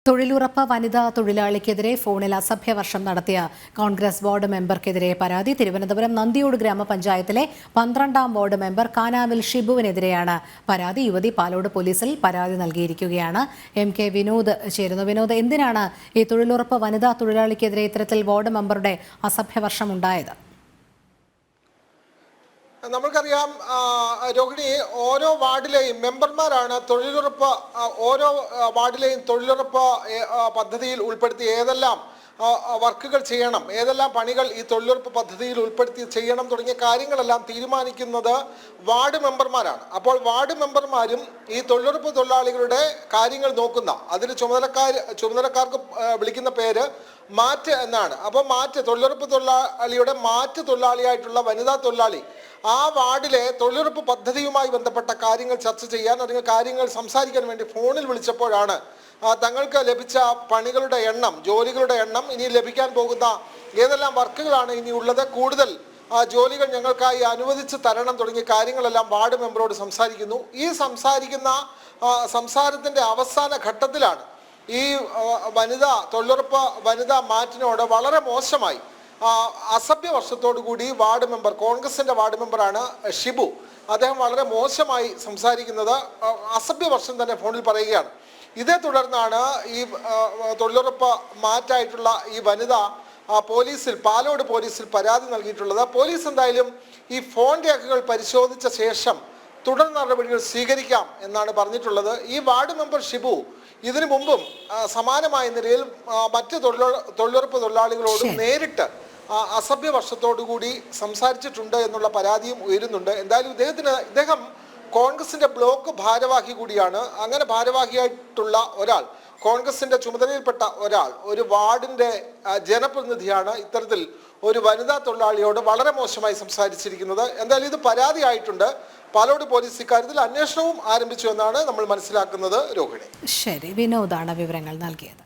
തൊഴിലുറപ്പ് വനിതാ തൊഴിലാളിക്കെതിരെ ഫോണിൽ അസഭ്യവർഷം നടത്തിയ കോൺഗ്രസ് വാർഡ് മെമ്പർക്കെതിരെ പരാതി. തിരുവനന്തപുരം നന്ദിയോട് ഗ്രാമപഞ്ചായത്തിലെ 12-ാം വാർഡ് മെമ്പർ കാനാവിൽ ഷിബുവിനെതിരെയാണ് പരാതി. യുവതി പാലോട് പോലീസിൽ പരാതി നൽകിയിരിക്കുകയാണ്. MK വിനോദ് ചേരുന്നു. വിനോദ്, എന്തിനാണ് ഈ തൊഴിലുറപ്പ് വനിതാ തൊഴിലാളിക്കെതിരെ ഇത്തരത്തിൽ വാർഡ് മെമ്പറുടെ അസഭ്യവർഷം ഉണ്ടായത്? നമുക്കറിയാം രോഹിണി, ഓരോ വാർഡിലെയും മെമ്പർമാരാണ് ഓരോ വാർഡിലെയും തൊഴിലുറപ്പ് പദ്ധതിയിൽ ഉൾപ്പെടുത്തി ഏതെല്ലാം വർക്കുകൾ ചെയ്യണം, ഏതെല്ലാം പണികൾ ഈ തൊഴിലുറപ്പ് പദ്ധതിയിൽ ഉൾപ്പെടുത്തി ചെയ്യണം തുടങ്ങിയ കാര്യങ്ങളെല്ലാം തീരുമാനിക്കുന്നത് വാർഡ് മെമ്പർമാരാണ്. അപ്പോൾ വാർഡ് മെമ്പർമാരും ഈ തൊഴിലുറപ്പ് തൊഴിലാളികളുടെ കാര്യങ്ങൾ നോക്കുന്ന അതിന് ചുമതലക്കാർക്ക് വിളിക്കുന്ന പേര് മാറ്റ് എന്നാണ്. അപ്പോൾ തൊഴിലുറപ്പ് തൊഴിലാളിയുടെ മാറ്റ് തൊഴിലാളിയായിട്ടുള്ള വനിതാ തൊഴിലാളി ആ വാർഡിലെ തൊഴിലുറപ്പ് പദ്ധതിയുമായി ബന്ധപ്പെട്ട കാര്യങ്ങൾ ചർച്ച ചെയ്യാൻ അല്ലെങ്കിൽ കാര്യങ്ങൾ സംസാരിക്കാൻ വേണ്ടി ഫോണിൽ വിളിച്ചപ്പോഴാണ് തങ്ങൾക്ക് ലഭിച്ച പണികളുടെ എണ്ണം, ജോലികളുടെ എണ്ണം, ഇനി ലഭിക്കാൻ പോകുന്ന ഏതെല്ലാം വർക്കുകളാണ് ഇനി ഉള്ളത്, കൂടുതൽ ജോലികൾ ഞങ്ങൾക്കായി അനുവദിച്ച് തരണം തുടങ്ങിയ കാര്യങ്ങളെല്ലാം വാർഡ് മെമ്പറോട് സംസാരിക്കുന്നു. ഈ സംസാരത്തിൻ്റെ അവസാന ഘട്ടത്തിലാണ് ഈ തൊഴിലുറപ്പ് വനിതാ മാറ്റിനോട് വളരെ മോശമായി അസഭ്യവർഷത്തോടു കൂടി വാർഡ് മെമ്പർ, കോൺഗ്രസിന്റെ വാർഡ് മെമ്പറാണ് ഷിബു, അദ്ദേഹം വളരെ മോശമായി സംസാരിക്കുന്നത്, അസഭ്യവർഷം തന്നെ ഫോണിൽ പറയുകയാണ്. ഇതേ തുടർന്നാണ് ഈ തൊഴിലുറപ്പ് മാറ്റായിട്ടുള്ള ഈ വനിത പാലോട് പോലീസിൽ പരാതി നൽകിയിട്ടുള്ളത്. പോലീസ് എന്തായാലും ഈ ഫോൺ രേഖകൾ പരിശോധിച്ച ശേഷം തുടർ നടപടികൾ സ്വീകരിക്കാം എന്നാണ് പറഞ്ഞിട്ടുള്ളത്. ഈ വാർഡ് മെമ്പർ ഷിബു ഇതിനു മുമ്പും സമാനമായ നിലയിൽ മറ്റ് തൊഴിലുറപ്പ് തൊഴിലാളികളോടും നേരിട്ട് അസഭ്യവർഷത്തോടുകൂടി സംസാരിച്ചിട്ടുണ്ട് എന്നുള്ള പരാതിയും ഉയരുന്നുണ്ട്. എന്തായാലും ഇദ്ദേഹം കോൺഗ്രസിന്റെ ബ്ലോക്ക് ഭാരവാഹി കൂടിയാണ്. അങ്ങനെ ഭാരവാഹിയായിട്ടുള്ള ഒരാൾ, കോൺഗ്രസിന്റെ ചുമതലയിൽപ്പെട്ട ഒരാൾ, ഒരു വാർഡിന്റെ ജനപ്രതിനിധിയാണ് ഇത്തരത്തിൽ ഒരു വനിതാ തൊഴിലാളിയോട് വളരെ മോശമായി സംസാരിച്ചിരിക്കുന്നത്. എന്തായാലും ഇത് പരാതിയായിട്ടുണ്ട്. പാലോട് പോലീസ് ഇക്കാര്യത്തിൽ അന്വേഷണവും ആരംഭിച്ചു എന്നാണ് നമ്മൾ മനസ്സിലാക്കുന്നത്. രോഹിണി, ശരി, വിനോദാണ് വിവരങ്ങൾ നൽകിയത്.